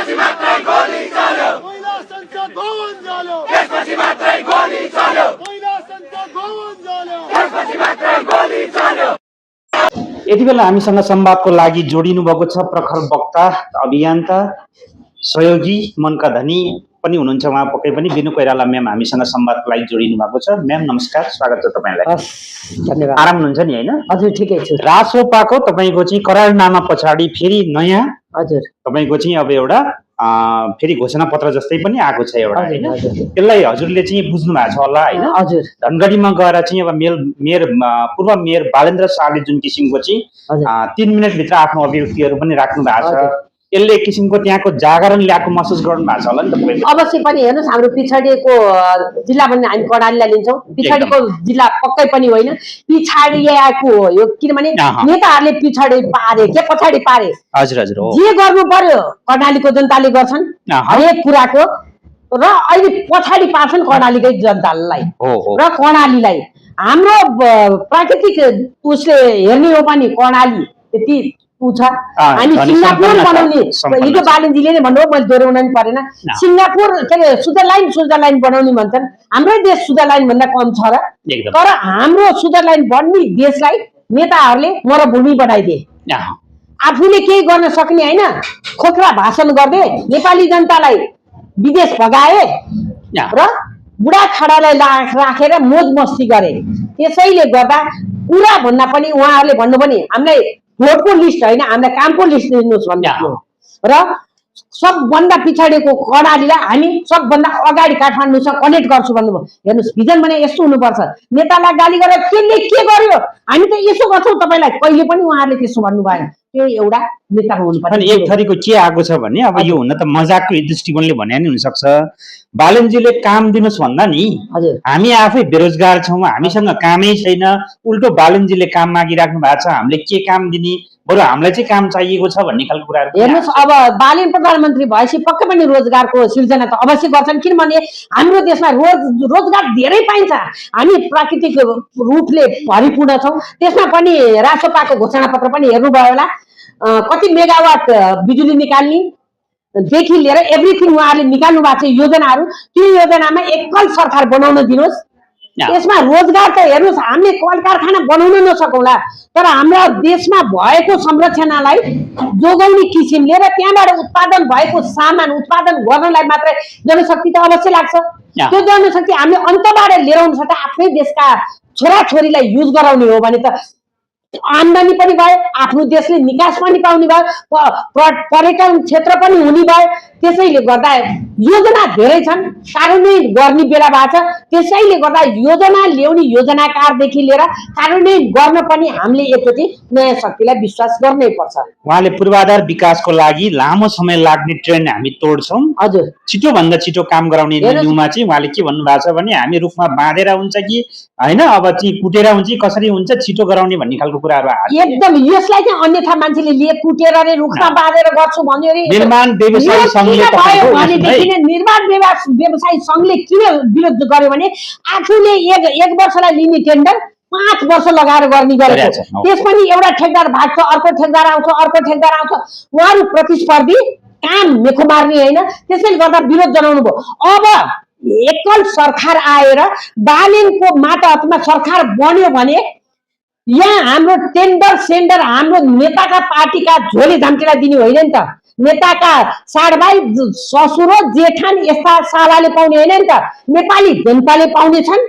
त्यसपछि मात्रै गोली चल्यो महिला संसद भवन जल्यो त्यसपछि मात्रै गोली चल्यो महिला संसद भवन जल्यो त्यसपछि मात्रै गोली चल्यो। यति बेला हामीसँग संवादको लागि जोडिनु भएको छ प्रखर वक्ता अभियन्ता सहयोगी मनका धनी पनि हुनुहुन्छ। उहाँ पक्कै पनि बिनु कोइराला म्याम हामीसँग संवादको लागि जोडिनु भएको छ। म्याम नमस्कार, स्वागत छ तपाईँलाई। धन्यवाद। आराम हुनुहुन्छ नि होइन? हजुर ठिकै छु। रासोपाको तपाईँको चाहिँ करारनामा पछाडि फेरि नयाँ हजुर तपाईँको चाहिँ अब एउटा फेरि घोषणा पत्र जस्तै पनि आएको छ एउटा होइन? हजुर। त्यसलाई हजुरले चाहिँ बुझ्नु भएको छ होला होइन? हजुर। धनगढीमा गएर चाहिँ अब मेयर पूर्व मेयर बालेन्द्र शाहले जुन किसिमको चाहिँ 3 मिनटभित्र आफ्नो अभिव्यक्तिहरू पनि राख्नु भएको छ, यसले एक किसिमको त्यहाँको जागरण ल्याएको महसुस गर्नु भएको छ होला नि त? अवश्य पनि हेर्नुहोस्, हाम्रो पिछडिएको जिल्ला भन्ने हामी कर्णालीलाई लिन्छौँ। पिछडिको जिल्ला पक्कै पनि होइन, पिछाडिएको हो यो। किनभने नेताहरूले पिछाडि पारे के पछाडि पारे। हजुर हजुर हो। जे गर्नु पर्यो कर्णालीको जनताले गर्छन् हरेक कुराको, र अहिले पछाडि पार्छन् कर्णालीकै जनतालाई र कर्णालीलाई। हाम्रो प्राकृतिक उसले हेर्ने हो भने कर्णाली त्यति छ। हामी सिङ्गापुर बनाउने, हिजो बालिनजीले नै भन्नुभयो, मैले दोहोऱ्याउन नि परेन। सिङ्गापुर के अरे स्विजरल्यान्ड बनाउने भन्छन्। हाम्रै देश स्विजरल्यान्ड भन्दा कम छ र? तर हाम्रो स्विजरल्यान्ड बन्ने देशलाई नेताहरूले मरुभूमि बनाइदिए। आफूले केही गर्न सक्ने होइन, खोक्रा भाषण गर्दै नेपाली जनतालाई विदेश भगाए र बुढाखाडालाई राखेर मोज मस्ती गरे। त्यसैले गर्दा कुरा भन्दा पनि उहाँहरूले भन्नु पनि हामीलाई भोटको लिस्ट होइन, हामीलाई कामको लिस्ट दिनुहोस् भन्नु र सबभन्दा पिछाडिएको कर्णालीलाई हामी सबभन्दा अगाडि काठमाडौँसँग कनेक्ट गर्छु भन्नुभयो। हेर्नुहोस्, भिजन भने यस्तो हुनुपर्छ। नेतालाई गाली गरेर त्यसले के गर्यो हामी त यसो गर्छौँ तपाईँलाई, कहिले पनि उहाँहरूले त्यसो भन्नु भएन। त्यो एउटा नेता हुनुपर्छ। अनि एक थरीको के आएको छ भने अब यो हुन त मजाकको दृष्टिकोणले भने नि हुनसक्छ, बालनजीले काम दिनुहोस् भन्दा नि हामी आफै बेरोजगार छौँ, हामीसँग कामै छैन, उल्टो बालनजीले काम मागिराख्नु भएको छ, हामीले के काम दिने, बरु हामीलाई चाहिँ काम चाहिएको छ भन्ने खालको कुराहरू। हेर्नुहोस्, अब बालिन प्रधानमन्त्री भएपछि पक्कै पनि रोजगारको सिर्जना त अवश्य गर्छन्। किनभने हाम्रो देशमा रोजगार धेरै पाइन्छ, हामी प्राकृतिक रूपले भरिपूर्ण छौँ। त्यसमा पनि रासोपाको घोषणा पत्र पनि हेर्नुभयो होला, कति मेगावाट बिजुली निकाल्ने देखि लिएर एभ्रिथिङ उहाँहरूले निकाल्नु भएको छ योजनाहरू। त्यो योजनामा एकल सरकार बनाउन दिनुहोस्। यसमा रोजगार त हेर्नुहोस्, हामीले कल कारखाना बनाउन नसकौँला, तर हाम्रो देशमा भएको संरचनालाई जोगाउने किसिमले र त्यहाँबाट उत्पादन भएको सामान उत्पादन गर्नलाई मात्रै जनशक्ति त अवश्य लाग्छ। त्यो जनशक्ति हामीले अन्तबाट लिएर आउनु सक्छ। आफ्नै देशका छोराछोरीलाई युज गराउने हो भने त आम्दानी पनि भयो, आफ्नो देशले निकास पनि पाउने भयो, पर्यटन क्षेत्र पनि हुने भयो। त्यसैले गर्दा योजना धेरै छन्, कार्यान्वयन गर्ने बेला भएको छ। त्यसैले गर्दा योजना ल्याउने योजनाकारदेखि लिएर कार्यान्वयन गर्न पनि हामीले एकचोटि नयाँ शक्तिलाई विश्वास गर्नै पर्छ। उहाँले पूर्वाधार विकासको लागि लामो समय लाग्ने ट्रेन्ड हामी तोड्छौँ, हजुर छिटो भन्दा छिटो काम गराउने न्युमा चाहिँ उहाँले के भन्नुभएको छ भने हामी रुखमा बाँधेर हुन्छ कि होइन, अब चाहिँ कुटेर हुन्छ, कसरी हुन्छ, छिटो गराउने भन्ने खालको कुराहरू एकदम। यसलाई चाहिँ अन्यथा मान्छेले लिए कुटेर रे रुखमा बाँधेर गर्छु भन्यो रे। निर्माण व्यवसायी संघले निर्माण व्यवसायी संघले किन विरोध गर्यो भने आफूले एक वर्षलाई लिने टेन्डर 5 वर्ष लगाएर गर्ने गरेको। त्यस पनि एउटा ठेकदार भाग्छ, अर्को ठेकदार आउँछ, अर्को ठेकदार आउँछ। उहाँहरू प्रतिस्पर्धी, काम मेखो मार्ने होइन। त्यसैले गर्दा विरोध जनाउनु भयो। अब एकल सरकार आएर बालिनको मातहतमा सरकार बन्यो भने यहाँ हाम्रो टेन्डर सेन्डर हाम्रो नेताका पार्टीका झोली झम्टीलाई दिने होइन नि त। नेताका साडभाइ ससुरो जेठान यस्ता सालाले पाउने होइन नि त, नेपाली जनताले पाउने छन्।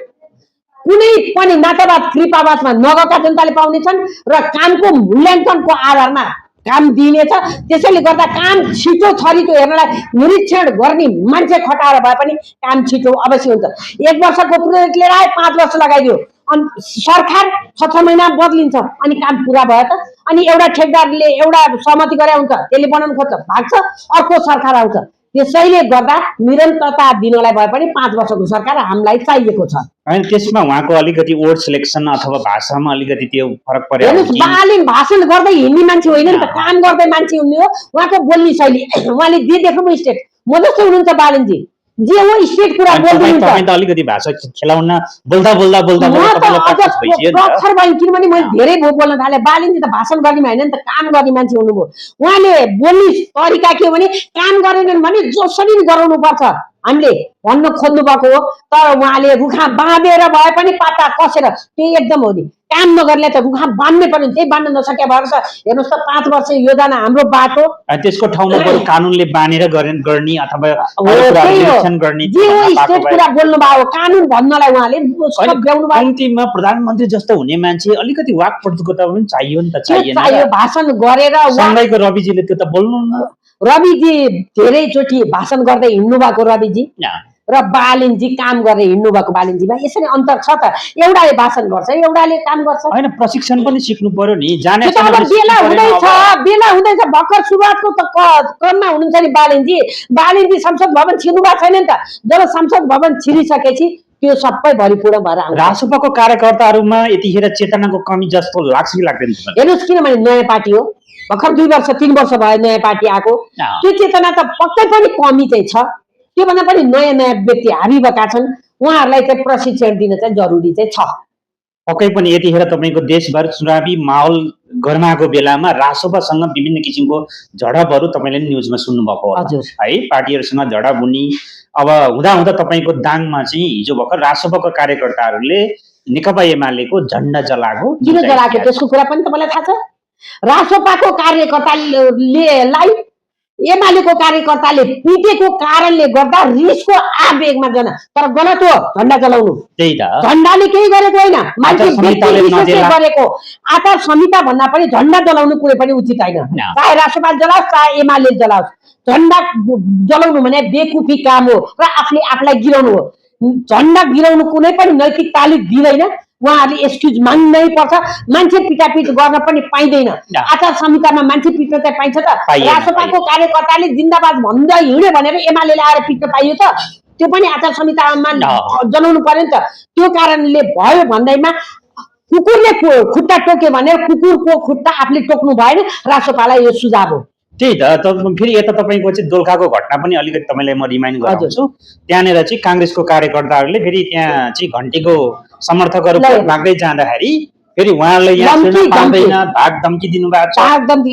कुनै पनि नातावाद कृपावादमा नगएका जनताले पाउने छन् र कामको मूल्याङ्कनको आधारमा काम दिनेछ। त्यसैले गर्दा काम छिटो छरितो हेर्नलाई निरीक्षण गर्ने मान्छे खटाएर भए पनि काम छिटो अवश्य हुन्छ। 1 वर्षको प्रोजेक्ट लिएर आए 5 वर्ष लगाइदियो, अनि सरकार 6 महिना बदलिन्छ, अनि काम पुरा भयो त। अनि एउटा ठेकदारले एउटा सहमति गरे हुन्छ, त्यसले बनाउनु खोज्छ, भाग्छ, अर्को सरकार आउँछ। त्यसैले गर्दा निरन्तरता दिनलाई भए पनि 5 वर्षको सरकार हामीलाई चाहिएको छ। अनि त्यसमा उहाँको अलिकति वर्ड सिलेक्सन अथवा भाषामा अलिकति त्यो फरक पर्यो। बालिन भाषण गर्दै हिँड्ने मान्छे होइन नि त, काम गर्दै मान्छे हुने हो। उहाँको बोल्ने शैली, उहाँले जे देख्नु स्टेट म जस्तो हुनुहुन्छ बालिनजी, जे हो स्टेट कुरा बोल्दिनु तपाईँ त अलिकति भाषा खेलाउन बोल्दा प्रखर भएँ किनभने मैले धेरै बोल्न थालेँ। बालिनजी त भाषण गर्ने होइन नि त, काम गर्ने मान्छे हुनुभयो। उहाँले बोल्ने तरिका के हो भने काम गरेनन् भने जसरी गराउनु पर्छ हामीले भन्न खोज्नु भएको हो। तर उहाँले रुखा बाँधेर भए पनि पाता कसेर त्यो एकदम हो नि, काम नगर्ने त रुखा बाँध्नै पर्यो, त्यही बाँध्न नसके भएर हेर्नुहोस् त 5 वर्ष योजना हाम्रो बाटो त्यसको ठाउँमा बरु कानुनले बानेर गर्ने अथवा गर्ने जे हो स्टेट कुरा बोल्नु भयो, कानुन भन्नलाई उहाँले ब्याउनु भयो। अन्तिममा प्रधानमन्त्री जस्तो हुने मान्छे अलिकति वाक प्रतियोगिता पनि चाहियो नि त, चाहियो। भाषण गरेर सँगैको रविजीले त्यो त बोल्नु न। रविजी धेरैचोटि भाषण गर्दै हिँड्नु भएको रविजी र बालिनजी काम गरेर हिँड्नु भएको बालिनजीमा यसरी अन्तर छ त। एउटाले भाषण गर्छ, एउटाले काम गर्छ। हैन, प्रशिक्षण पनि सिक्नु पर्यो नि। जाने बेला हुँदैछ भर्खर सुरुवातको त क्रममा हुनुहुन्छ नि बालिनजी। बालिनजी संसद भवन छिर्नु भएको छैन नि त। जब संसद भवन छिरिसकेपछि त्यो सबै भरिपूर्ण भएर आउँछ। रासोपाको कार्यकर्ताहरूमा यतिखेर चेतनाको कमी जस्तो लाग्छ कि लाग्दैन? हेर्नुहोस्, किनभने नयाँ पार्टी हो, भर्खर 2 वर्ष 3 वर्ष भयो नयाँ पार्टी आएको। त्यो चेतना त पक्कै पनि कमी चाहिँ छ। त्योभन्दा पनि नयाँ व्यक्ति हाबी भएका छन्, उहाँहरूलाई चाहिँ प्रशिक्षण दिन चाहिँ जरुरी चाहिँ छ। पक्कै पनि यतिखेर तपाईँको देशभर चुनावी माहौल गरमाएको बेलामा रासोपासँग विभिन्न किसिमको झडपहरू तपाईँले न्युजमा सुन्नुभएको होला है। पार्टीहरूसँग झडप हुने अब हुँदा तपाईँको दाङमा चाहिँ हिजो भर्खर रासोपाको कार्यकर्ताहरूले नेकपा एमालेको झन्डा जलाएको। किन जलाएको त्यसको कुरा पनि तपाईँलाई थाहा छ? रासोपाको कार्यकर्तालाई एमालेको कार्यकर्ताले पिटेको कारणले गर्दा रिसको आवेगमा जना, तर गलत हो झन्डा जलाउनु। त्यही त, झन्डाले केही गरेको होइन, मान्छे गरेको। आचार संहिता भन्दा पनि झन्डा जलाउनु कुनै पनि उचित होइन। चाहे रासोपा जलाओस् चाहे एमाले जलाओस्, झन्डा जलाउनु भने बेकुफी काम हो र आफूलाई गिराउनु हो। झन्डा गिराउनु कुनै पनि नैतिक तालिम दिँदैन। उहाँहरूले एक्सक्युज माग्नै पर्छ। मान्छे पिटापिट गर्न पनि पाइँदैन। आचार संहितामा मान्छे पिट्न चाहिँ पाइन्छ त? रासोपाको कार्यकर्ताले जिन्दाबाद भन्दै हिँड्यो भनेर एमाले आएर पिट्न पाइयो त? त्यो पनि आचार संहितामा जनाउनु पर्यो नि त। त्यो कारणले भयो भन्दैमा कुकुरले खुट्टा टोक्यो भने कुकुरको खुट्टा आफूले टोक्नु भएन। रासोपालाई यो सुझाव हो। त्यही त। फेरि यता तपाईँको चाहिँ दोलखाको घटना पनि अलिकति तपाईँलाई म रिमाइन्ड गराउँछु। त्यहाँनिर चाहिँ काङ्ग्रेसको कार्यकर्ताहरूले फेरि त्यहाँ चाहिँ घन्टीको समर्थकहरू भाग्दै जाँदाखेरि फेरि उहाँहरूलाई यहाँ पाउँदैन, भाग धम्की दिनुभएको छ,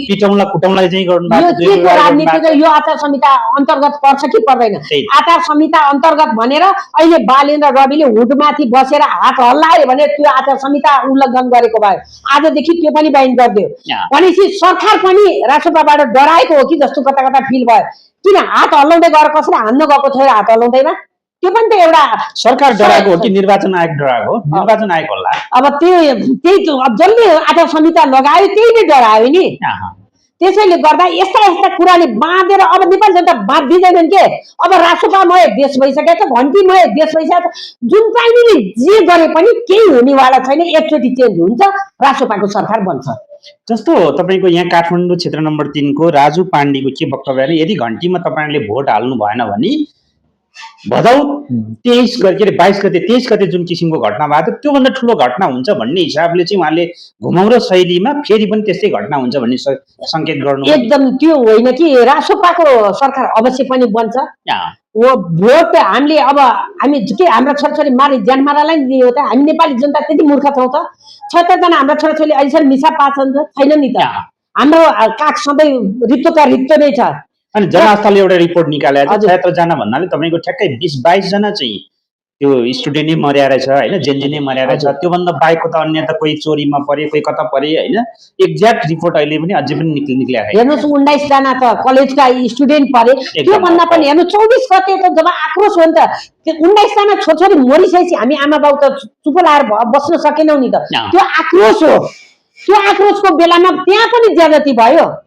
पिटाउला कुटाउला चाहिँ गर्नुभएको। राजनीतिको यो आचार संहिता अन्तर्गत पर्छ कि पर्दैन? आचार संहिता अन्तर्गत भनेर अहिले बालेन्द्र रविले हुडमाथि बसेर हात हल्लायो भने त्यो आचार संहिता उल्लङ्घन गरेको भयो। आजदेखि त्यो पनि बैन गरिदियो भनेपछि सरकार पनि रासोपाबाट डराएको हो कि जस्तो कता कता फिल भयो। किन हात हल्लाउँदै गएर कसैले हान्न गएको थियो हात हल्लाउँदैमा? त्यो पनि त एउटा सरकार डराएको हो कि निर्वाचन आयोग डराएको? निर्वाचन आयोग होला। अब त्यही जसले आचार संहिता लगायो त्यही नै डरायो नि। त्यसैले गर्दा यस्ता कुराले बाँधेर अब नेपाली जनता बाँधिँदैनन् के? अब रासोपामय देश भइसकेको छ, घन्टीमय देश भइसकेको छ। जुन पार्टीले जे गरे पनि केही हुनेवाला छैन, एकचोटि चेन्ज हुन्छ, रासोपाको सरकार बन्छ। जस्तो तपाईँको यहाँ काठमाडौँ क्षेत्र नम्बर 3 को राजु पाण्डेको के वक्तव्य अरे, यदि घन्टीमा तपाईँले भोट हाल्नु भएन भने भदौ 23 गते 23 गते जुन किसिमको घटना भएको थियो त्योभन्दा ठुलो घटना हुन्छ भन्ने हिसाबले चाहिँ उहाँले घुमाउरो शैलीमा फेरि पनि त्यस्तै घटना हुन्छ भन्ने संकेत गर्नु। एकदम त्यो होइन कि रासोपाको सरकार अवश्य पनि बन्छ। वो भोट हामीले अब हामी के हाम्रा छोराछोरी मारे ज्यान मारालाई दियो त? हामी नेपाली जनता त्यति मूर्ख छौँ त? 76 जना हाम्रा छोराछोरी अहिलेसम्म निशा पाछन् छैन नि त? हाम्रो काख सधैँ रिक्तोका रिक्त नै छ। अनि जनआस्थाले एउटा रिपोर्ट निकालेको छ, 76 जना भन्नाले तपाईँको ठ्याक्कै 20-22 जना चाहिँ त्यो स्टुडेन्ट नै मर्या रहेछ होइन, जेनजी नै मर्या रहेछ। त्योभन्दा बाहेकको त अन्य त कोही चोरीमा परे, कोही कता परे होइन। एक्ज्याक्ट रिपोर्ट अहिले पनि अझै पनि निक्लिया है। हेर्नुहोस् 19 जना त कलेजका स्टुडेन्ट परे। त्योभन्दा पनि हेर्नु 24 गते त जब आक्रोश हो नि त, 19 जना छोरछोरी मरिसकेपछि हामी आमा बाउ त चुप लाएर बस्न सकेनौँ नि त। त्यो आक्रोश हो। त्यो आक्रोशको बेलामा त्यहाँ पनि ज्यादती भयो।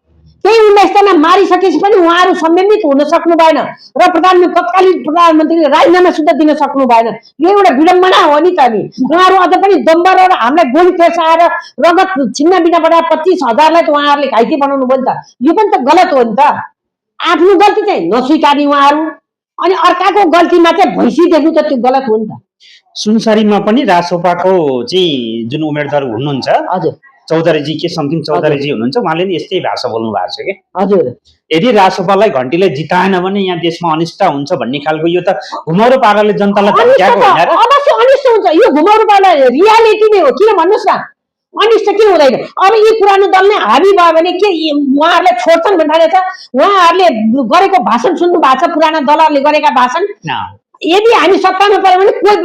त्यही 19 जना मारिसकेपछि पनि उहाँहरू सम्बन्धित हुन सक्नु भएन र तत्कालीन प्रधानमन्त्रीले राजीनामा सुद्धा दिन सक्नु भएन। यो एउटा विडम्बना हो नि त। नि उहाँहरू अझ पनि दम्बर र हामीलाई गोली खेसाएर रगत छिन्न बिनाबाट 25,000लाई त उहाँहरूले घाइते बनाउनु भयो नि त। यो पनि त गलत हो नि त। आफ्नो गल्ती चाहिँ नस्वीकार्ने उहाँहरू, अनि अर्काको गल्तीमा चाहिँ भैँसी देख्नु त त्यो गलत हो नि त। सुनसरीमा पनि रासोपाको चाहिँ जुन उम्मेदवार हुनुहुन्छ, हजुर, चौधरीजी के समथिङ चौधरीजी हुनुहुन्छ, उहाँले नि यस्तै भाषा बोल्नु भएको छ कि हजुर यदि रासोपालाई घन्टीले जिताएन भने यहाँ देशमा अनिष्ट हुन्छ भन्ने खालको यो त घुमाउरो पाराले जनतालाई धम्क्याएको होइन र? अवश्य अनिष्ट हुन्छ, यो घुमाउरोबाट रियालिटी नै हो। किन भन्नुहोस् न, अनिष्ट किन हुँदैन? अब यी पुरानो दल नै हाबी भयो भने के उहाँहरूले छोड्छन् भन्ने छ? उहाँहरूले गरेको भाषण सुन्नु भएको छ, पुराना दलहरूले गरेका भाषण। यदि हामी सत्तामा पऱ्यो भने कोही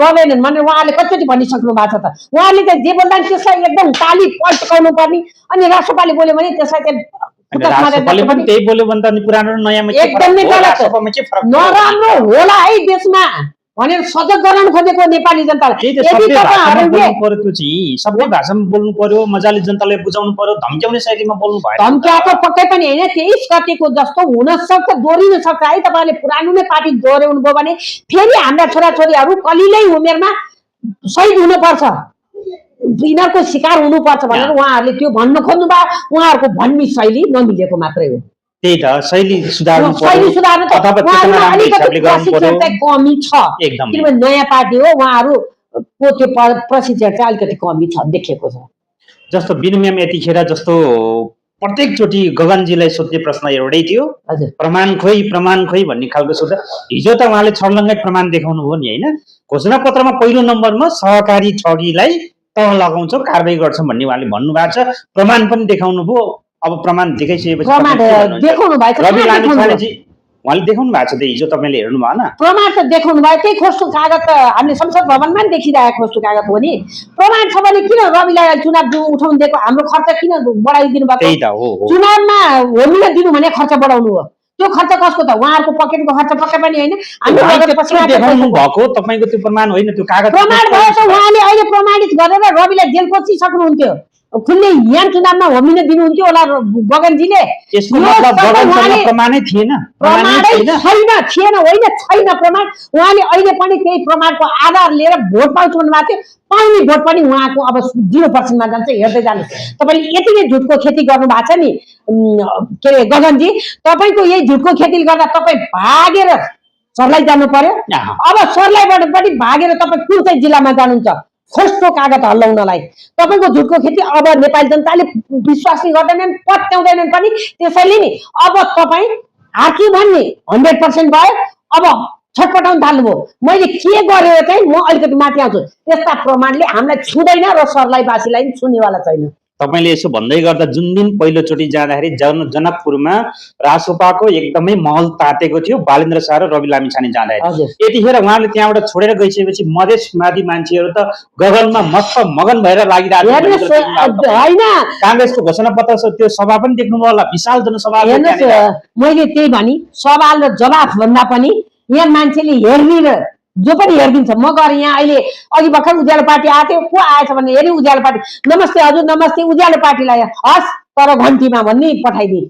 रहेनन् भनेर उहाँहरूले कतिचोटि भनिसक्नु भएको छ त। उहाँहरूले चाहिँ जे बोल्दा त्यसलाई एकदम ताली पल्टाउनु पर्ने, अनि राष्ट्रपाले बोल्यो भने त्यसलाई चाहिँ राष्ट्रपाले पनि त्यही बोल्यो भने त अनि पुरानो र नयाँमा एकदमै गलत, नराम्रो होला है देशमा भनेर सजग गराउन खोजेको नेपाली जनतालाई। सबै भाषामा बोल्नु पर्यो, मजाले जनतालाई बुझाउनु पर्यो, धम्क्याउने शैलीमा बोल्नु भयो। धम्क्याएको पक्कै पनि होइन, 23 गतिको जस्तो हुन सक्छ, दोहोरिन सक्छ है। तपाईँले पुरानो नै पार्टी दोहोऱ्याउनु भयो भने फेरि हाम्रा छोराछोरीहरू कलिलै उमेरमा शहीद हुनुपर्छ, यिनीहरूको शिकार हुनुपर्छ भनेर उहाँहरूले त्यो भन्न खोज्नु भयो। उहाँहरूको भन्ने शैली नमिलेको मात्रै हो। त्यही त शैली सुधार्नु शैली सुधार्नु त अलिकति प्रशिक्षण चाहिँ कमी छ, किनभने नयाँ पार्टी हो, उहाँहरूको त्यो प्रशिक्षण चाहिँ अलिकति कमी छ देखिएको छ। जस्तो बिनु म्याम यतिखेर जस्तो प्रत्येकचोटि गगनजीलाई सोध्ने प्रश्न एउटै थियो, प्रमाण खोइ भन्ने खालको सोध्दा हिजो त उहाँले छर्लङ्गै प्रमाण देखाउनु भयो नि होइन? घोषणा पत्रमा पहिलो नम्बरमा सहकारी ठगीलाई तह लगाउँछौँ, कारबाही गर्छौँ भन्ने उहाँले भन्नुभएको छ। प्रमाण पनि देखाउनु भयो। अब प्रमाण देखाइसकेपछि देखाउनु भएको छ, रवि लामिछानेजी उहाँले देखाउनु भएको छ, त्यही हिजो तपाईँले हेर्नु भएन? प्रमाण त देखाउनु भयो, त्यही खोजको कागज त हामीले संसद भवनमा पनि देखिरहेको खोजको कागज हो नि। प्रमाण छ भने किन रविलाई चुनाव उठाउनु दिएको? हाम्रो खर्च किन बढाइदिनु भएको? त्यही त हो, चुनावमा होमिन दिनु भने खर्च बढाउनु हो। त्यो खर्च कसको त? उहाँहरूको पकेटको खर्च पक्कै पनि होइन। देखाउनु भएको तपाईँको त्यो प्रमाण होइन, त्यो कागज प्रमाण भयो त उहाँले अहिले प्रमाणित गरेर रविलाई जेल पसिसक्नुहुन्थ्यो। खुल्ले यहाँ चुनावमा होमिन दिनुहुन्थ्यो होला गगनजीले। यसको मतलब गगनसँग प्रमाणै थिएन? छैन प्रमाण। उहाँले अहिले पनि त्यही प्रमाणको आधार लिएर भोट पाउँछु भन्नुभएको थियो। पाउने भोट पनि उहाँको अब 0% मा जान्छ। हेर्दै जानु, तपाईँले यति नै झुटको खेती गर्नु भएको छ नि के अरे गगनजी। तपाईँको यही झुटको खेती गर्दा तपाईँ भागेर सर्लाही जानु पर्यो। अब सर्लाहीबाट पनि भागेर तपाईँ कुन चाहिँ जिल्लामा जानुहुन्छ खोजको कागज हल्लाउनलाई? तपाईँको झुटको खेती अब नेपाली जनताले विश्वास गर्दैनन्, पत्याउँदैनन् पनि। त्यसैले नि अब तपाईँ हाकी भन्ने 100% भयो। अब छटपटाउन थाल्नुभयो, मैले के गरेर चाहिँ म अलिकति माथि आउँछु। त्यस्ता प्रमाणले हामीलाई छुँदैन र सर्लाहीवासीलाई पनि छुनेवाला छैन। तपाईँले यसो भन्दै गर्दा जुन दिन पहिलोचोटि जाँदाखेरि जनकपुरमा रासोपाको एकदमै महल तातेको थियो बालेन्द्र शाह र रवि लामिछाने जाँदाखेरि। यतिखेर उहाँले त्यहाँबाट छोडेर गइसकेपछि मधेसवादी मान्छेहरू त गगनमा मस्त मगन भएर लागिरहेको होइन। काङ्ग्रेसको घोषणा पत्र त्यो सभा पनि देख्नुभयो होला, विशाल जनसभा। मैले त्यही भनी सवाल र जवाफ भन्दा पनि यहाँ मान्छेले हेर्ने र जो पनि हेरिदिन्छ। म गएर यहाँ अहिले अघि भर्खर उज्यालो पार्टी आएको थियो, को आएछ भने हेरि उज्यालो पार्टी, नमस्ते हजुर नमस्ते उज्यालो पार्टीलाई हस् तर घन्टीमा भन्ने पठाइदिए।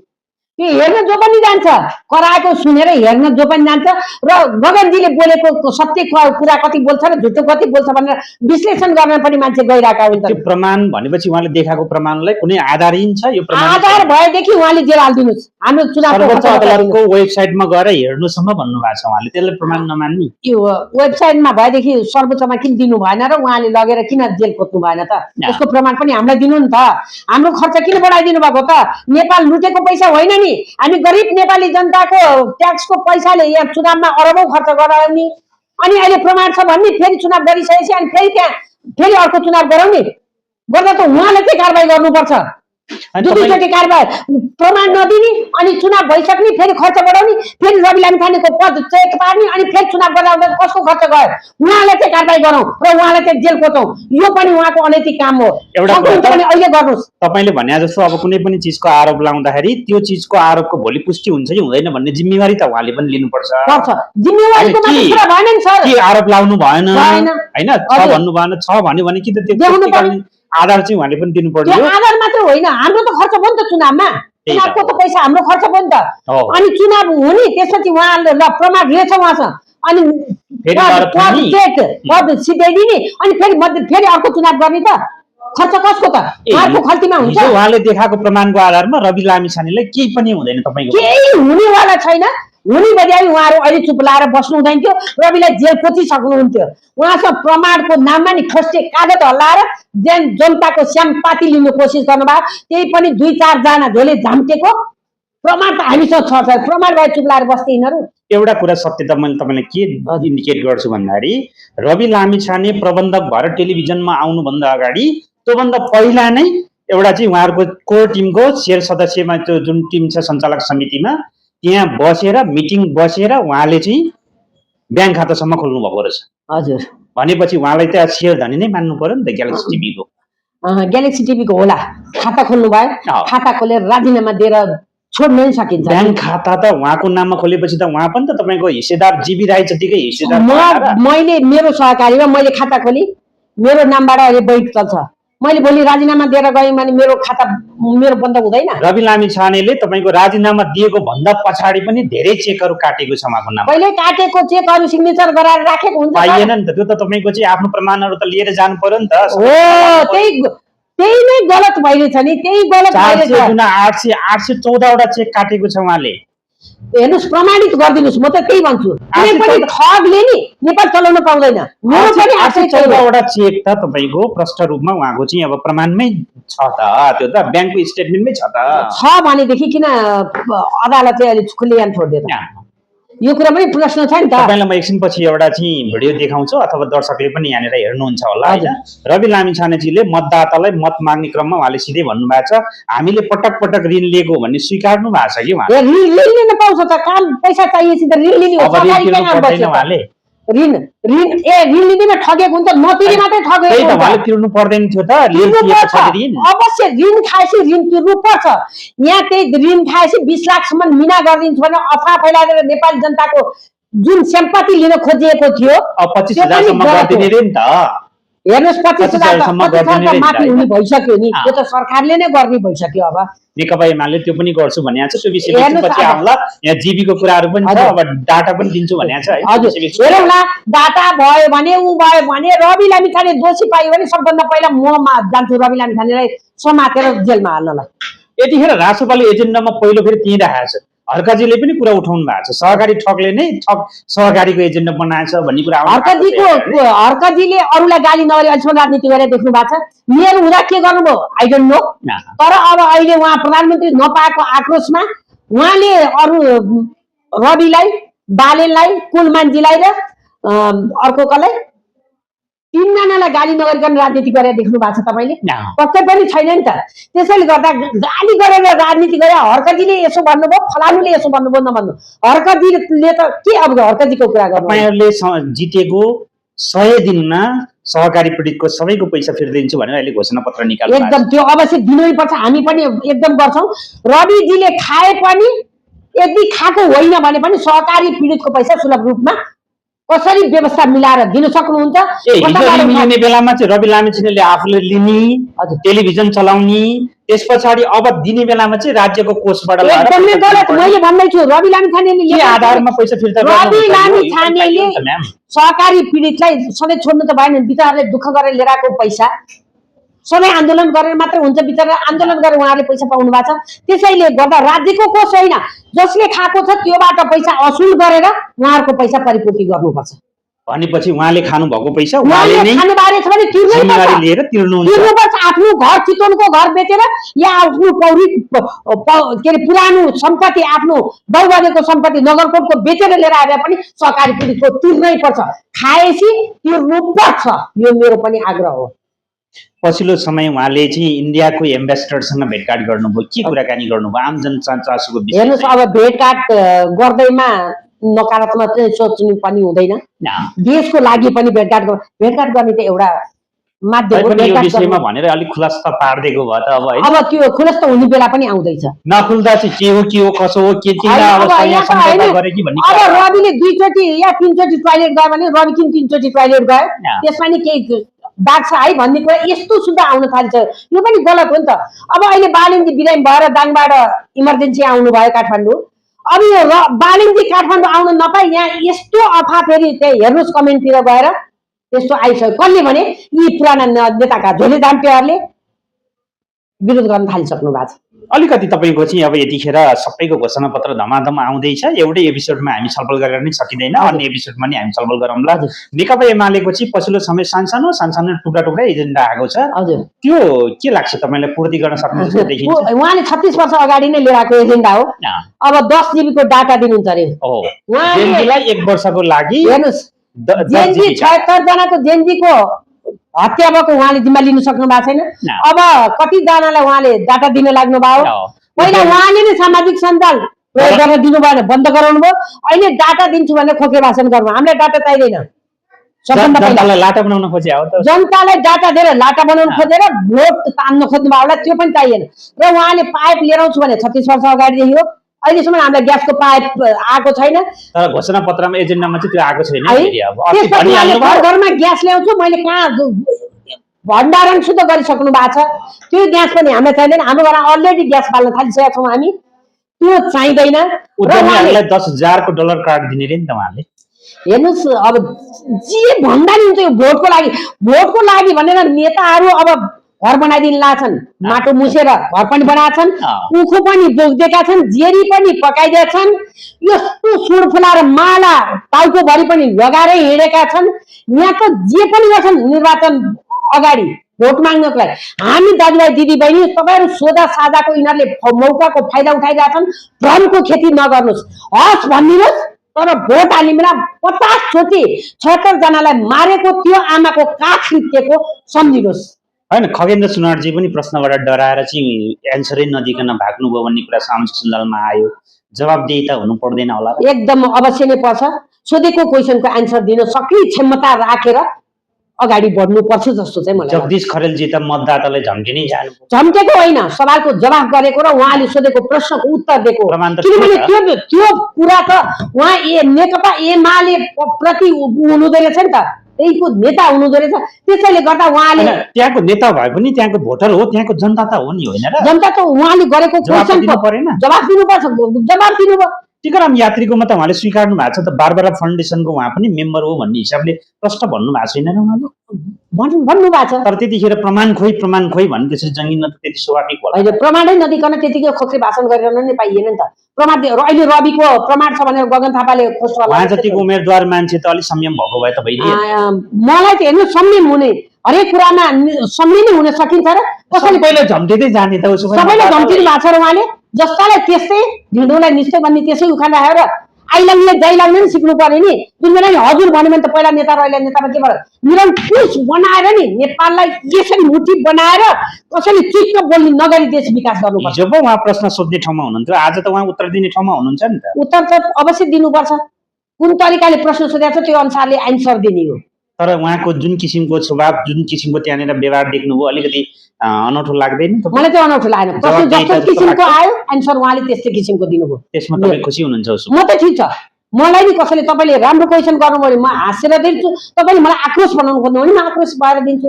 त्यो हेर्न जो पनि जान्छ, कराएको सुनेर हेर्न जो पनि जान्छ। र गगनजीले बोलेको सत्य कुरा कति बोल्छ र झुटो कति बोल्छ भनेर विश्लेषण गर्न पनि मान्छे गइरहेका हुन्छ। त्यो प्रमाण भनेपछि उहाँले देखाएको प्रमाणलाई कुनै आधारहीन छ? यो प्रमाण आधार भएदेखि उहाँले जेल हालिदिनुहोस्। हाम्रो चुनावको वेबसाइटमा गएर हेर्नुसम्म भन्नुभएको छ उहाँले, त्यसले प्रमाण नमान्ने? यो वेबसाइटमा भएदेखि सर्वोच्चमा किन दिनु भएन र उहाँले लगेर किन जेल खोज्नु भएन त? यसको प्रमाण पनि हामीलाई दिनु नि त। हाम्रो खर्च किन बढाइदिनु भएको त? नेपाल लुटेको पैसा होइन नि, हामी गरिब नेपाली जनताको ट्याक्सको पैसाले यहाँ चुनावमा अरबौं खर्च गराउने। अनि अहिले प्रमाण छ भन्ने फेरि चुनाव गरिसकेपछि अनि फेरि त्यहाँ फेरि अर्को चुनाव गराउने गर्दा त उहाँले चाहिँ कारबाही गर्नुपर्छ। दुईचोटि कारबाही प्रमाण नदिने अनि चुनाव भइसक्ने, फेरि खर्च बढाउने, फेरि रवि लामिछानेको पद चेक पार्ने, अनि फेरि चुनाव गर्दा कसको खर्च गयो? उहाँलाई चाहिँ कारबाही गरौँ र उहाँलाई चाहिँ जेल कोचौँ। यो पनि उहाँको अनैतिक काम हो। अहिले गर्नुहोस्। तपाईँले भने जस्तो अब कुनै पनि चिजको आरोप लाउँदाखेरि त्यो चिजको आरोपको भोलि पुष्टि हुन्छ कि हुँदैन भन्ने जिम्मेवारी त उहाँले पनि लिनुपर्छ। जिम्मेवारीको मात्रै कुरा भएन नि सर। के आरोप लाउनु भएन होइन, छ भन्नु भएन, छ भन्यो भने कि त त्यो आधार चाहिँ उहाँले पनि दिनु पर्यो। आधार मात्र होइन, हाम्रो त खर्च भयो नि त चुनावमा। चुनावको त पैसा हाम्रो खर्च भयो नि त। अनि चुनाव हुने त्यसपछि उहाँले ल प्रमाण रहेछ उहाँसँग, अनि पद सिधाइदिने, अनि फेरि अर्को चुनाव गर्ने त खर्च कसको त उहाँको खल्तीमा हुन्छ। हिजो उहाँले देखाएको प्रमाणको आधारमा रवि लामिछानेलाई केही पनि हुँदैन तपाईको। केही हुनेवाला छैन। हुने बजाय उहाँहरू अहिले चुप लाएर बस्नु हुँदैन थियो। रविलाई जेल पोचिसक्नुहुन्थ्यो। उहाँसँग प्रमाणको नाममा नि ठोस्टे कागज हल्लाएर जनताको स्याम्पाती लिने कोसिस गर्नुभयो। त्यही पनि 2-4 जना झोले झाम्टेको प्रमाण त हामीसँग छ। प्रमाण भए चुप लाएर बस्थे यिनीहरू। एउटा कुरा सत्य त मैले तपाईँलाई के इन्डिकेट गर्छु भन्दाखेरि रवि लामिछाने प्रबन्धक भएर टेलिभिजनमा आउनुभन्दा अगाडि त्योभन्दा पहिला नै एउटा चाहिँ उहाँहरूको कोर टिमको शेयर सदस्यमा त्यो जुन टिम छ सञ्चालक समितिमा त्यहाँ बसेर मिटिङ बसेर उहाँले चाहिँ ब्याङ्क खातासम्म खोल्नु भएको रहेछ। हजुर भनेपछि उहाँलाई त शेयर धनी नै मान्नु पर्यो नि त ग्यालेक्सी टिभीको। ग्यालेक्सी टिभीको होला खाता खोल्नु भयो। खाता खोलेर राजीनामा दिएर छोड्न नै सकिन्छ। ब्याङ्क खाता त उहाँको नाममा खोलेपछि त उहाँ पनि त तपाईँको हिस्सेदार जीवी राई जतिकै हिस्सेदार। मैले मेरो सहकारीमा मैले खाता खोली मेरो नामबाट अहिले बैङ्क चल्छ। मैले भोलि राजीनामा दिएर गएँ भने मेरो खाता मेरो बन्द हुँदैन। रवि लामिछानेले तपाईँको राजीनामा दिएको भन्दा पछाडि पनि धेरै चेकहरू काटेको छ उहाँको नाममा। पहिले काटेको चेकहरू सिग्नेचर गराएर राखेको हुन्छ। पाइएन नि त त्यो त तपाईँको चाहिँ आफ्नो प्रमाणहरू त लिएर जानु पर्यो नि त। हो त्यही नै गलत भइरहेछ नि। त्यही गलत भइरहेछ। 814 वटा चेक काटेको छ उहाँले। हेर्नुहोस् प्रमाणित गरिदिनुहोस्। म त त्यही भन्छु। कुनै पनि ठगले नि नेपाल चलाउन पाउँदैन। मेरो पनि 814 वटा चेक त तपाईँको प्रष्ट रूपमा उहाँको चाहिँ अब प्रमाणमै छ त। त्यो त ब्याङ्कको स्टेटमेन्टमै छ त। छ भनेदेखि किन अदालतले अहिले खुल्लेआम छोडिदिएन? यो कुरा पनि प्रश्न छ नि त। तपाईँलाई म एकछिनपछि एउटा चाहिँ भिडियो देखाउँछु अथवा दर्शकले पनि यहाँनिर हेर्नुहुन्छ होला हैन। रवि लामिछानेजीले मतदातालाई मत माग्ने क्रममा उहाँले सिधै भन्नुभएको छ हामीले पटक पटक ऋण लिएको भन्ने स्वीकार्नु भएको छ कि उहाँले। ऋण लिन पाउँछ त। काम पैसा चाहिएपछि त ऋण लिने हो। उहाँले ऋण लिँदैन ठगेको हुन्छ। नतिरे मात्रै ठगेको हुन्छ। उहाँले तिर्नु पर्दैन थियो त। अवश्य ऋण खाएपछि ऋण तिर्नु पर्छ। यहाँ त्यही ऋण खाएपछि 20 लाखसम्म मिना गरिदिन्छु भने अफवाह फैलाएर नेपाली जनताको जुन स्याम्पति लिन खोजिएको थियो 25,000 गरिदिने रे नि त। हेर्नुहोस् 25,000 माफी हुने भइसक्यो नि। त्यो त सरकारले नै गर्ने भइसक्यो। अब नेकपा एमाले त्यो पनि गर्छु भनेको छ। त्यो विषयमा पछि आउँला। यहाँ जीबीको कुराहरू पनि छ। अब डाटा पनि दिन्छु भनेको छ है। हजुर हेरौँला। डाटा भयो भने उ भयो भने रवि लामिछाने दोषी पाइयो भने सबभन्दा पहिला म जान्छु रवि लामिछानेलाई समातेर जेलमा हाल्नलाई। यतिखेर रासोपाले एजेन्डामा पहिलो फेरि त्यही राखेको छ। हर्काजीले पनि कुरा उठाउनु भएको छ सहकारी ठगले नै ठग सहकारीको एजेन्डा बनाएछ भन्ने कुरा। हर्काजीले अरूलाई गाली नगरी अहिलेसम्म राजनीति गरेर देख्नु भएको छ। मेयर हुँदा के गर्नुभयो आई डोन्ट नो। तर अब अहिले उहाँ प्रधानमन्त्री नपाएको आक्रोशमा उहाँले अरू रविलाई बालेनलाई कुलमानजीलाई र अर्को कसलाई 3 जनालाई गाली नगरिकन राजनीति गरेर देख्नु भएको छ तपाईँले? पक्कै पनि छैन नि त। त्यसैले गर्दा गाली गरेर राजनीति गरे हर्कजीले यसो भन्नुभयो फलानुले यसो भन्नुभयो नभन्नु। हर्कजीले त के अब हर्कजीको कुरा गर्नु। तपाईँहरूले जितेको 100 दिनमा सहकारी पीडितको सबैको पैसा फिर्ता दिन्छु भनेर अहिले घोषणा पत्र निकाल्नु एकदम त्यो अवश्य दिनै पर्छ। हामी पनि एकदम गर्छौँ। रविजीले खाए पनि यदि खाएको होइन भने पनि सहकारी पीडितको पैसा सुलभ रूपमा कसरी व्यवस्था मिलाएर दिन सक्नुहुन्छ? मिल्ने बेलामा चाहिँ रवि लामिछानेले आफूले लिने टेलिभिजन चलाउने त्यस पछाडि अब दिने बेलामा चाहिँ राज्यको कोषबाट एकदमै गलत। मैले भन्दैछु रवि लामिछानेले के आधारमा पैसा फिर्ता रवि लामिछानेले सहकारी पीडितलाई सधैँ छोड्नु त भएन। बिचाराले दुःख गरेर लिएर आएको पैसा सधैँ आन्दोलन गरेर मात्र हुन्छ। बिचारा आन्दोलन गरेर उहाँहरूले पैसा पाउनु भएको छ। त्यसैले गर्दा राज्यको कोष होइन जसले खाएको छ त्योबाट पैसा असुल गरेर उहाँहरूको पैसा परिपूर्ति गर्नुपर्छ। भनेपछि उहाँले खानु भएको पैसा उहाँले खानु बारे छ भने तिर्नुपर्छ। आफ्नो घर चितवनको घर बेचेर या आफ्नो पौरी के अरे पुरानो सम्पत्ति आफ्नो बाउबाजेको सम्पत्ति नगरकोटको बेचेर लिएर आए पनि सहकारी पीडितको तिर्नै पर्छ। खाएपछि तिर्नुपर्छ। यो मेरो पनि आग्रह हो। पछिल्लो समय उहाँले चाहिँ इन्डियाको एम्बेसडरसँग भेटघाट गर्नुभयो। के कुराकानी गर्नुभयो आम जनचासोको विषय? हेर्नुहोस् अब भेटघाट गर्दैमा नकारात्मक चाहिँ सोच्नु पनि हुँदैन। देशको लागि पनि भेटघाट गर्ने त एउटा माध्यम विषयमा भनेर अलिक खुलासा पार्दिएको भयो त। अब त्यो खुलासा हुने बेला पनि आउँदैछ। नखुल्दा चाहिँ के हो कसो हो के अब रविले 2 चोटि या 3 चोटि टोयलेट गयो भने रवि किन 3 चोटि टोयलेट गयो त्यसमा नि केही दाग छ है भन्ने कुरा यस्तो सुधा आउन थाल्छ। यो पनि गलत हो नि त। अब अहिले बालिनजी बिरामी भएर दाङबाट इमर्जेन्सी आउनु भयो काठमाडौँ। अब यो बालिनजी काठमाडौँ आउन नपाए यहाँ यस्तो अफा फेरि त्यही हेर्नुहोस् कमेन्टतिर गएर त्यस्तो आइसक्यो। कसले भने यी पुराना नेताका झोले दाम्पेहरूले विरोध गर्न थालिसक्नु भएको छ। अलिकति तपाईँको चाहिँ अब यतिखेर सबैको घोषणा पत्र धमाधम आउँदैछ, एउटै एपिसोडमा हामी छलफल गरेर नै सकिँदैन, अन्य एपिसोडमा नि हामी छलफल गरौँला। नेकपा एमालेको चाहिँ पछिल्लो समय सानसानो टुक्रा एजेन्डा आएको छ, हजुर त्यो के लाग्छ तपाईँलाई पूर्ति गर्न सक्ने जस्तो देखिन्छ? उहाँले 36 वर्ष अगाडि नै लिएर आएको एजेन्डा हो। अब 10 GB को डाटा दिनुहुन्छ अरे जेनजीलाई 1 वर्षको लागि। हेर्नुहोस्, जेनजी 76 जनाको जेनजीको हत्या भएको उहाँले जिम्मा लिनु सक्नु भएको छैन। अब कति जनालाई उहाँले डाटा दिन लाग्नु भयो। पहिला उहाँले नै सामाजिक सञ्जाल प्रयोग गर्न दिनु भएन, बन्द गराउनु भयो। अहिले डाटा दिन्छु भनेर खोके भाषण गर्नु, हामीलाई डाटा चाहिँदैन। जनतालाई लाटा बनाउन खोजे हो त, जनतालाई डाटा दिएर लाटा बनाउन खोजेर भोट तान्न खोज्नु भयो होला, त्यो पनि चाहिएन। र उहाँले पाइप लिएर आउँछु भने 36 वर्ष अगाडिदेखि हो, अहिलेसम्म हामीलाई ग्यासको पाइप आएको छैन। तर घोषणा पत्रमा एजेन्डामा चाहिँ त्यो आएको छैन। घर घरमा ग्यास ल्याउँछु मैले, कहाँ भण्डारण शुद्ध गरिसक्नु भएको छ। त्यो ग्यास पनि हामीलाई चाहिँदैन, हाम्रो घरमा अलरेडी ग्यास बाल्न थालिसकेका छौँ हामी, त्यो चाहिँदैन। उद्यमीहरूलाई $10,000 कार्ड दिने रे नि त उहाँले। हेर्नुहोस्, अब जे भन्दा नि हुन्छ यो भोटको लागि भनेर नेताहरू अब घर बनाइदिन लाग्छन्, माटो मुछेर घर पनि बनाएछन्, उखु पनि बोक्देका छन्, जेरी पनि पकाइदिएछन्, यस्तो सुड फुलाएर माला टाउकोभरि पनि लगाएरै हिँडेका छन्। यहाँ त जे पनि गर्छन् निर्वाचन अगाडि भोट माग्नको लागि। हामी दाजुभाइ दिदीबहिनी तपाईँहरू सोझा साझाको यिनीहरूले मौकाको फाइदा उठाइरहेछन्। भ्रमको खेती नगर्नुहोस्, हस् भनिदिनुहोस्, तर भोट हाल्ने बेला 50 चोटि 76 जनालाई मारेको त्यो आमाको काख खिचेको सम्झिनुहोस्। होइन, खगेन्द्र सुनारजी पनि प्रश्नबाट डराएर चाहिँ एन्सरै नदिकन भाग्नुभयो भन्ने कुरा सामाजिक सञ्जालमा आयो। जवाबदेही त हुनु पर्दैन होला? एकदम अवश्य नै पर्छ। सोधेको क्वेसनको एन्सर दिन सक्ने क्षमता राखेर अगाडि बढ्नु पर्छ जस्तो चाहिँ मलाई। जगदीश खरेलजी त मतदातालाई झम्टिनै जानु, झम्टेको होइन, सवालको जवाफ गरेको र उहाँले सोधेको प्रश्नको उत्तर दिएको। किनभने त्यो कुरा त उहाँ नेकपा एमाले प्रति हुनुहुँदो रहेछ नि त, त्यहीको नेता हुनुहुँदो रहेछ। त्यसैले गर्दा उहाँले त्यहाँको नेता भए पनि त्यहाँको भोटर हो, त्यहाँको जनता त हो नि, होइन र? जनता त उहाँले गरेको क्वेसनको जवाफ दिनुपर्छ, जवाफ दिनुभयो। टिकाराम यात्रीकोमा त उहाँले स्वीकार्नु भएको छ त, बारबारा फाउन्डेसनको उहाँ पनि मेम्बर हो भन्ने हिसाबले प्रश्न भन्नु भएको छैन उहाँले? भन्नु भएको छ, तर त्यतिखेर प्रमाण खोइ भने त्यसरी जङ्गिन त त्यति स्वाभाविक होला। अहिले प्रमाणै नदिकन त्यतिकै खोक्रे भाषण गरेर नै पाइएन नि त। प्रमाण अहिले रविको प्रमाण छ भनेर गगन थापाले उहाँ जतिको उम्मेदवार मान्छे त अलिक संयम भएको भए त भइदियो। मलाई त हेर्नु, संयम हुने हरेक कुरामा संयम नै हुन सकिन्छ र? कसैले पहिला झम्टिँदै जाने त सबैले झम्टिनु भएको छ र उहाँले जस्तालाई त्यस्तै ढिँडोलाई निश्चय भन्ने त्यसै उखान राखेर आइलाग्ने जाइलाग्ने नि सिक्नु पर्यो नि। जुन बेला नि हजुर भन्यो भने त पहिला नेता र अहिले नेतामा के भयो? निरङ्कुश बनाएर नि नेपाललाई यसरी मुठी बनाएर कसैले चित्त बोल्ने नगरी देश विकास गर्नुपर्छ। जब उहाँ प्रश्न सोध्ने ठाउँमा हुनुहुन्थ्यो, आज त उहाँ उत्तर दिने ठाउँमा हुनुहुन्छ नि त। उत्तर त अवश्य दिनुपर्छ, कुन तरिकाले प्रश्न सोधेको छ त्यो अनुसारले एन्सर दिने हो। तर उहाँको जुन किसिमको स्वभाव, जुन किसिमको त्यहाँनिर व्यवहार देख्नुभयो, अलिकति अनौठो लाग्दैन? मलाई त्यो अनौठो लागेन। प्रश्न जस्तो किसिमको आयो एन्सर उहाँले त्यस्तै किसिमको दिनुभयो। त्यसमा तपाईँ खुसी हुनुहुन्छ? म त ठिक छ, मलाई नि कसैले तपाईँले राम्रो क्वेसन गर्नुभयो भने म हाँसेर दिन्छु, तपाईँले मलाई आक्रोश बनाउनु खोज्नु भने म आक्रोश भएर दिन्छु।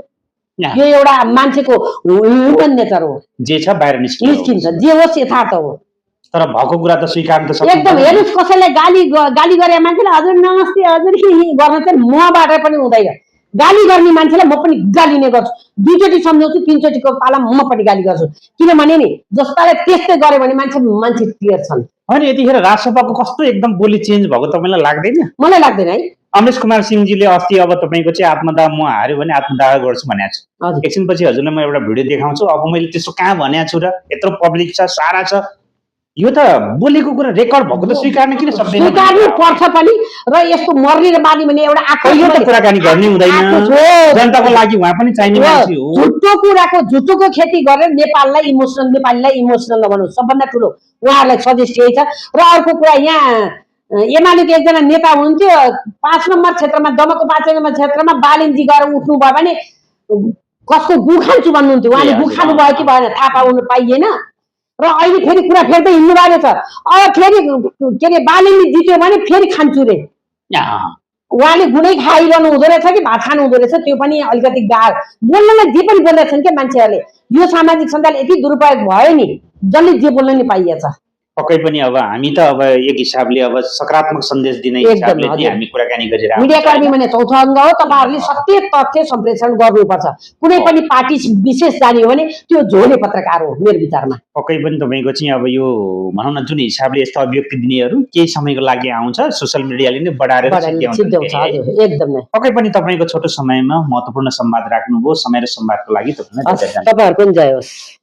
यो एउटा मान्छेको ह्युमन नेचर हो, जे छ बाहिर निस्किन्छ, जे होस् यथार्थ हो। तर भएको कुरा त स्वीकार त एकदम। हेर्नुहोस्, कसैलाई गाली गरे मान्छेलाई हजुर नमस्ते हजुर गर्न चाहिँ मबाट पनि हुँदैन। गाली गर्ने मान्छेलाई म पनि गालिने गर्छु, 2 चोटि सम्झाउँछु, 3 चोटिको पाला म पनि गाली गर्छु। किनभने नि जस्तालाई त्यस्तै गरे भने मान्छे क्लियर छन्। होइन, यतिखेर राजसभाको कस्तो एकदम बोली चेन्ज भएको तपाईँलाई लाग्दैन? मलाई लाग्दैन है। अमरेश कुमार सिंहजीले अस्ति अब तपाईँको चाहिँ आत्मदाह म हार्यो भने आत्मदाह गर्छु भनेको छु। एकछिनपछि हजुरलाई म एउटा भिडियो देखाउँछु। अब मैले त्यस्तो कहाँ भनेको छु र? यत्रो पब्लिक छ, सारा छ, यो त बोलेको कुरा रेकर्ड भएको त स्वीकार्नु किन सक्दैन? स्वीकार्नु पर्छ पनि। र यस्तो मर्ने र बानी भने एउटा यो त कुराकानी गर्ने हुँदैन, जनताको लागि उहाँ पनि चाहिने मान्छे हो। झुटोको खेती गरेर नेपालीलाई इमोसनल नबनाउनु सबभन्दा ठुलो उहाँहरूलाई सजेस्ट यही छ। र अर्को कुरा, यहाँ एमालेको एकजना नेता हुनुहुन्थ्यो 5 नम्बर क्षेत्रमा, दमकको 5 नम्बर क्षेत्रमा बालिन्जी गएर उठ्नु भयो भने कसको गु खान्छु भन्नुहुन्थ्यो। उहाँले गु खानु भयो कि भएन थाहा पाउनु पाइएन। र अहिले फेरि कुरा फेर्दै हिँड्नु भएको छ। अब फेरि के अरे बालिनी जित्यो भने फेरि खान्छु रे। उहाँले गुनै खाइरहनु हुँदो रहेछ कि भात खानु हुँदो रहेछ, त्यो पनि अलिकति गाह्रो। बोल्नमा जे पनि बोल्दैछन् क्या मान्छेहरूले। यो सामाजिक सञ्जाल यति दुरुपयोग भयो नि, जसले जे बोल्न नि पाइएछ। पक्कै पनि अब हामी त अब एक हिसाबले अब सकारात्मक सन्देश दिने एकदम, हिसाबले चाहिँ हजुर। हामी कुराकानी गरिरहेको मिडिया कर्मी भने चौथो अङ्ग हो। तपाईँहरूले सत्य तथ्य सम्प्रेषण गर्नुपर्छ। कुनै पनि पार्टी विशेष जाने हो भने त्यो झोले पत्रकार हो मेरो विचारमा। पक्कै पनि तपाईँको चाहिँ अब यो भनौँ न जुन हिसाबले यस्तो अभिव्यक्ति दिनेहरू केही समयको लागि आउँछ सोसियल मिडियाले नै बढाएर सिद्ध्याउँछ हजुर एकदम नै। पक्कै पनि तपाईँको छोटो समयमा महत्त्वपूर्ण संवाद राख्नुभयो। समय र संवादको लागि तपाईँलाई धेरै धन्यवाद। तपाईँहरूको पनि जय होस्।